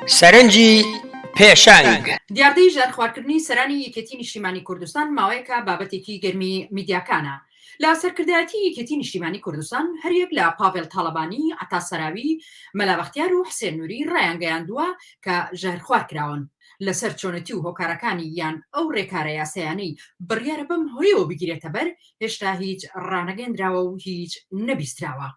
سەرنجی پێشەنگ دیاردەی ژارخواردکردنی سەرانی یەکێتی نیشتیمانی کوردستان ماوەیەکە بابەتێکی گەرمی میدیاکانە. لە سەرکردایەتی یەکێتی نیشتیمانی کوردستان هەریەک لە پاڤێڵ تاڵەبانی، عەتا سەراوی، مەلا بەختیار و حسێن نووری ڕایانگەیاندووە کە ژارخوار کراون لەسەر چۆنەتی و هۆکارەکانی یان ئەو ڕێکارە یاسایانەی بڕیارە بەم هۆیەوە بگرێتە بەر هێشتا هیچ ڕانەگەیەندراوە و هیچ نەبیستراوە.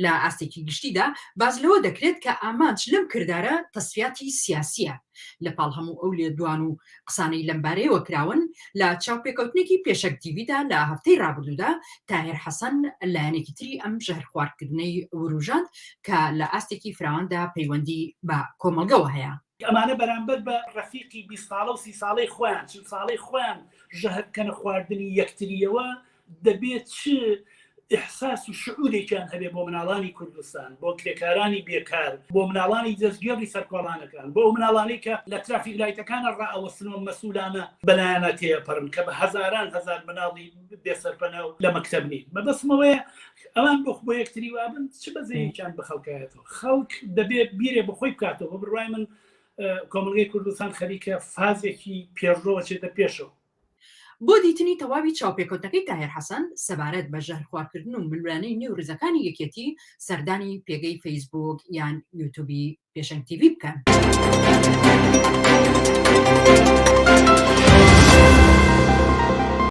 لە ئاستێکی گشتیدا باز لەوە دەکرێت کە ئامانج لەم کردارە تەسفیاتی سیاسیە. لە پاڵ هەموو ئەو لێدوان و قسانەی لەمبارەیەوە کراون لە چاوپێکەوتنێکی پێشەک تیڤیدا لە هەفتەی ڕابردوودا تاهێر حەسەن لایەنێکی تری ئەم ژەهرخواردکردنەی وروژاند کە لە ئاستێکی فراواندا پەیوەندی بە کۆمەلگەوە هەیە. ئەمانە بەرامبەر بە ڕەفیقی 20 ساڵە و 30 ساڵەی خۆیان 40 ساڵەی خۆیان ژەهرکەنە خواردنی یەکتریەوە دەبێت چ ئیحساس و شعورێکیان هەبێ بۆ مناڵانی کوردستان، بۆ کرێکارانی بێکار، بۆ مناڵانی دەستگێڕی سەرکۆڵانەکان، بۆ مناڵانی کە لە ترافیک لایتەکانە ڕائەوەستنەوە مەسوولانە بەلایەنە تێپەڕن کە بە هەزاران هەزار مناڵی بێسەرپەنە و لە مەکتەب نین. مەبەستمەوەیە ئەوان بۆ یەکتری وابن چ بەزەیەکیان بە خەڵکایەتەوە. خەڵک دەبێت بیرێ بەخۆی بکاتەوە. بە بڕوای من کۆمەڵگەی کوردستان خەریکە فازێکی پێشڕۆوە چێتە پێشەوە. بۆ دیتنی تەواوی چاوپێکەوتنەکەی تاهێر حەسەن سەبارەت بە ژەهرخواردکردن و ملوانەی نێو ڕزەکانی یەکێتی سەردانی پێگەی فەیسبوک یان یوتیوبی پێشەنگ تیڤی بکەن.